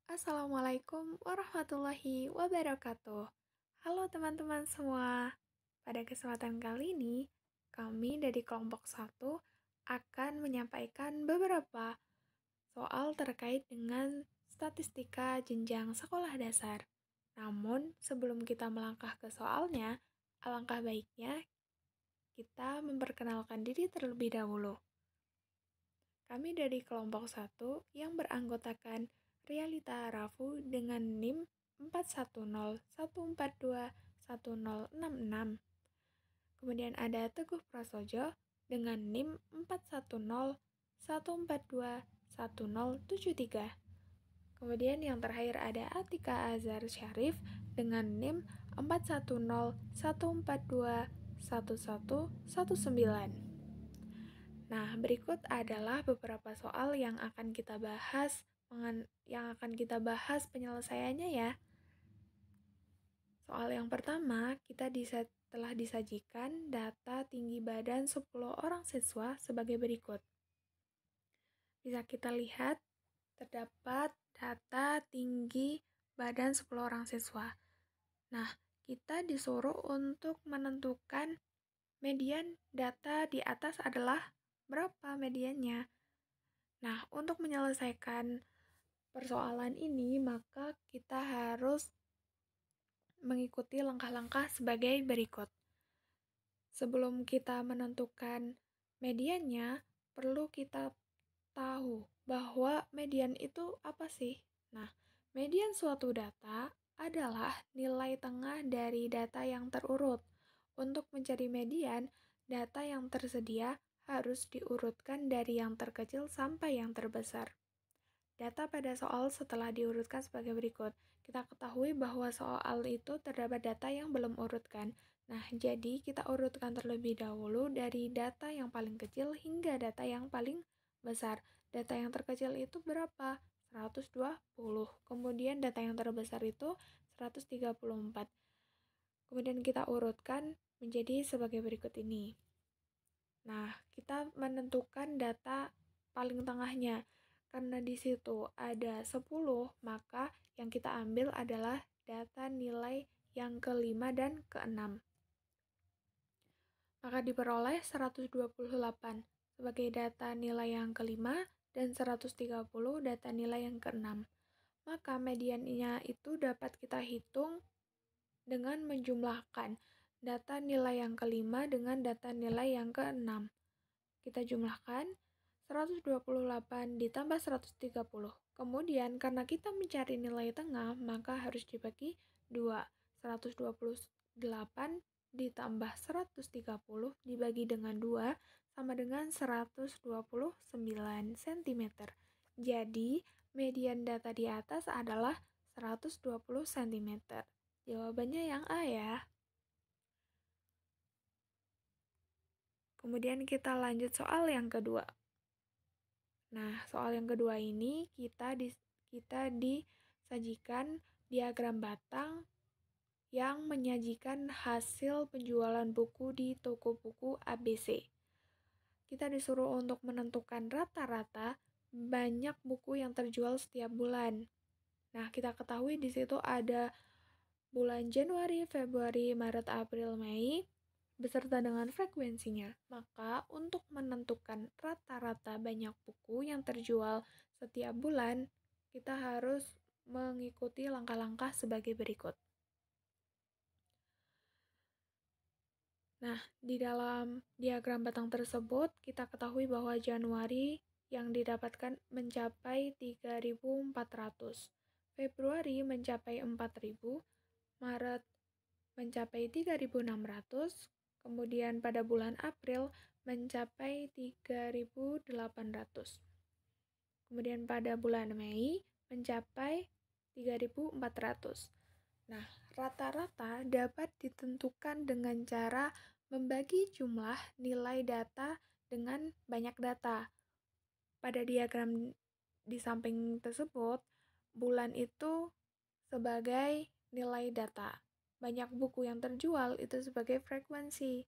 Assalamualaikum warahmatullahi wabarakatuh. Halo teman-teman semua. Pada kesempatan kali ini, kami dari kelompok 1 akan menyampaikan beberapa soal terkait dengan statistika jenjang sekolah dasar. Namun, sebelum kita melangkah ke soalnya, alangkah baiknya kita memperkenalkan diri terlebih dahulu. Kami dari kelompok 1 yang beranggotakan Realita Rafu dengan NIM 410142166. Kemudian ada Teguh Prasojo dengan NIM 41014211073. Kemudian yang terakhir ada Atika Azhar Syarif dengan NIM 41014211119. Nah, berikut adalah beberapa soal yang akan kita bahas penyelesaiannya ya. Soal yang pertama, kita telah disajikan data tinggi badan 10 orang siswa sebagai berikut. Bisa kita lihat, terdapat data tinggi badan 10 orang siswa. Nah, kita disuruh untuk menentukan median data di atas adalah berapa mediannya. Nah, untuk menyelesaikan persoalan ini, maka kita harus mengikuti langkah-langkah sebagai berikut. Sebelum kita menentukan mediannya, perlu kita tahu bahwa median itu apa sih? Nah, median suatu data adalah nilai tengah dari data yang terurut. Untuk mencari median, data yang tersedia harus diurutkan dari yang terkecil sampai yang terbesar. Data pada soal setelah diurutkan sebagai berikut. Kita ketahui bahwa soal itu terdapat data yang belum urutkan. Nah, jadi kita urutkan terlebih dahulu dari data yang paling kecil hingga data yang paling besar. Data yang terkecil itu berapa? 120. Kemudian data yang terbesar itu 134. Kemudian kita urutkan menjadi sebagai berikut ini. Nah, kita menentukan data paling tengahnya. Karena di situ ada 10, maka yang kita ambil adalah data nilai yang ke-5 dan ke-6. Maka diperoleh 128 sebagai data nilai yang ke-5 dan 130 data nilai yang ke-6. Maka mediannya itu dapat kita hitung dengan menjumlahkan data nilai yang ke-5 dengan data nilai yang ke-6. Kita jumlahkan 128 ditambah 130. Kemudian karena kita mencari nilai tengah, maka harus dibagi 2. 128 ditambah 130 dibagi dengan 2 sama dengan 129 cm. Jadi, median data di atas adalah 120 cm. Jawabannya yang A ya. Kemudian kita lanjut soal yang kedua. Nah, soal yang kedua ini kita disajikan diagram batang yang menyajikan hasil penjualan buku di toko buku ABC. Kita disuruh untuk menentukan rata-rata banyak buku yang terjual setiap bulan. Nah, kita ketahui di situ ada bulan Januari, Februari, Maret, April, Mei, beserta dengan frekuensinya. Maka untuk menentukan rata-rata banyak buku yang terjual setiap bulan, kita harus mengikuti langkah-langkah sebagai berikut. Nah, di dalam diagram batang tersebut, kita ketahui bahwa Januari yang didapatkan mencapai 3.400, Februari mencapai 4.000, Maret mencapai 3.600, kemudian pada bulan April mencapai 3.800. Kemudian pada bulan Mei mencapai 3.400. Nah, rata-rata dapat ditentukan dengan cara membagi jumlah nilai data dengan banyak data. Pada diagram di samping tersebut, bulan itu sebagai nilai data. Banyak buku yang terjual itu sebagai frekuensi.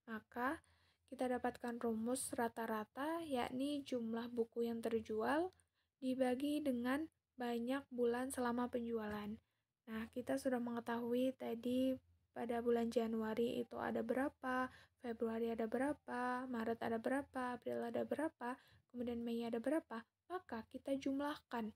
Maka, kita dapatkan rumus rata-rata, yakni jumlah buku yang terjual dibagi dengan banyak bulan selama penjualan. Nah, kita sudah mengetahui tadi pada bulan Januari itu ada berapa, Februari ada berapa, Maret ada berapa, April ada berapa, kemudian Mei ada berapa, maka kita jumlahkan.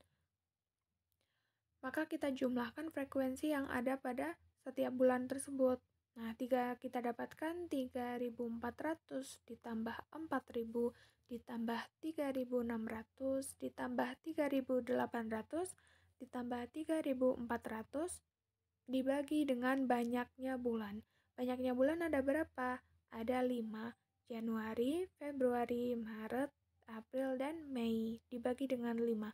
Maka kita jumlahkan frekuensi yang ada pada setiap bulan tersebut. Nah, kita dapatkan 3.400 ditambah 4.000 ditambah 3.600 ditambah 3.800 ditambah 3.400 dibagi dengan banyaknya bulan. Banyaknya bulan ada berapa? Ada 5. Januari, Februari, Maret, April, dan Mei dibagi dengan 5.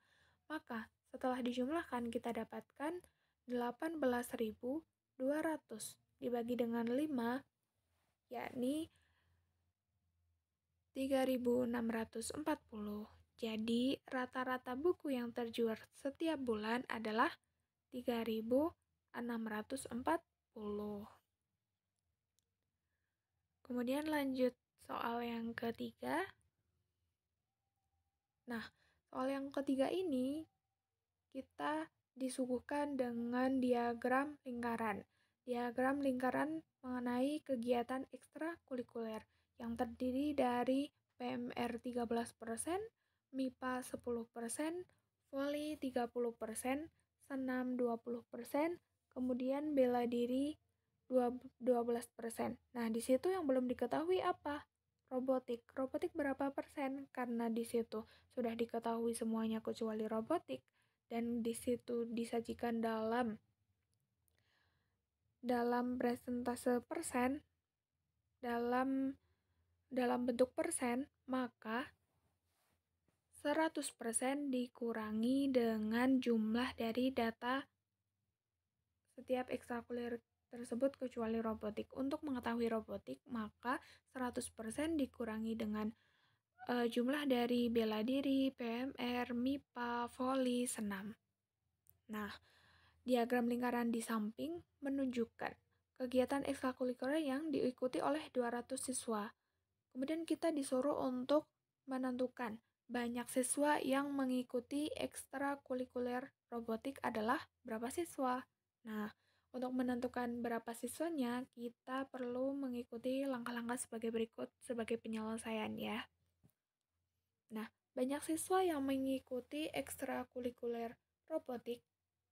Maka setelah dijumlahkan kita dapatkan 18.200 dibagi dengan 5, yakni 3.640. Jadi rata-rata buku yang terjual setiap bulan adalah 3.640. Kemudian lanjut soal yang ketiga. Nah, soal yang ketiga ini kita disuguhkan dengan diagram lingkaran. Diagram lingkaran mengenai kegiatan ekstrakurikuler yang terdiri dari PMR 13%, MIPA 10%, voli 30%, senam 20%, kemudian bela diri 12%. Nah, di situ yang belum diketahui apa? Robotik. Robotik berapa persen? Karena di situ sudah diketahui semuanya kecuali robotik, dan di situ disajikan dalam presentase persen, dalam bentuk persen, maka 100% dikurangi dengan jumlah dari data setiap ekstrakurikuler tersebut kecuali robotik. Untuk mengetahui robotik, maka 100% dikurangi dengan jumlah dari bela diri, PMR, MIPA, voli, senam. Nah, diagram lingkaran di samping menunjukkan kegiatan ekstrakurikuler yang diikuti oleh 200 siswa. Kemudian kita disuruh untuk menentukan banyak siswa yang mengikuti ekstrakurikuler robotik adalah berapa siswa. Nah, untuk menentukan berapa siswanya, kita perlu mengikuti langkah-langkah sebagai berikut sebagai penyelesaian ya. Nah, banyak siswa yang mengikuti ekstrakurikuler robotik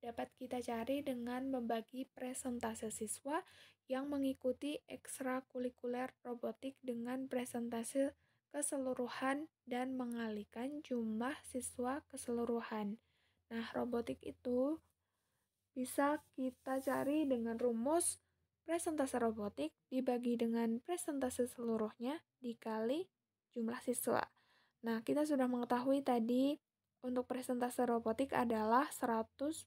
dapat kita cari dengan membagi presentase siswa yang mengikuti ekstrakurikuler robotik dengan presentase keseluruhan dan mengalikan jumlah siswa keseluruhan. Nah, robotik itu bisa kita cari dengan rumus presentase robotik dibagi dengan presentase seluruhnya dikali jumlah siswa. Nah, kita sudah mengetahui tadi untuk presentase robotik adalah 100%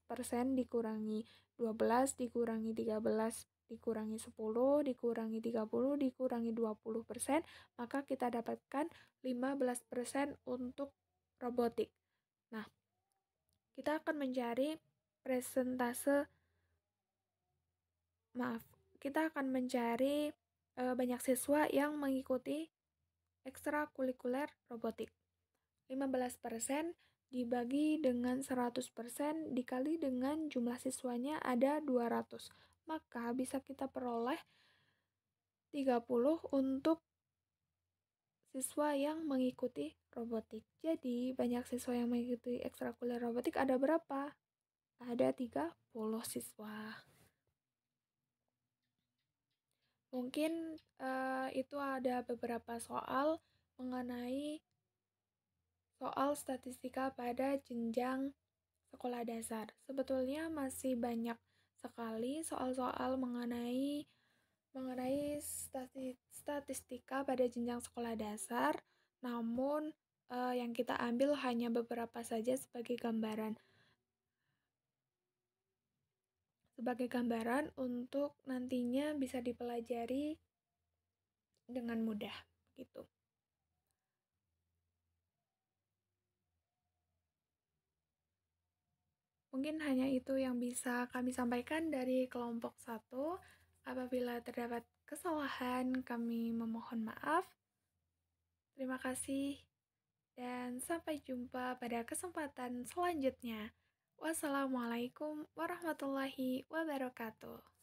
dikurangi 12, dikurangi 13, dikurangi 10, dikurangi 30, dikurangi 20%, maka kita dapatkan 15% untuk robotik. Nah, kita akan mencari banyak siswa yang mengikuti ekstrakurikuler robotik. 15% dibagi dengan 100% dikali dengan jumlah siswanya ada 200. Maka bisa kita peroleh 30 untuk siswa yang mengikuti robotik. Jadi, banyak siswa yang mengikuti ekstrakurikuler robotik ada berapa? Ada 30 siswa. Mungkin itu ada beberapa soal mengenai soal statistika pada jenjang sekolah dasar. Sebetulnya masih banyak sekali soal-soal mengenai statistika pada jenjang sekolah dasar, namun yang kita ambil hanya beberapa saja sebagai gambaran untuk nantinya bisa dipelajari dengan mudah gitu. Mungkin hanya itu yang bisa kami sampaikan dari kelompok 1. Apabila terdapat kesalahan, kami memohon maaf. Terima kasih dan sampai jumpa pada kesempatan selanjutnya. Wassalamualaikum warahmatullahi wabarakatuh.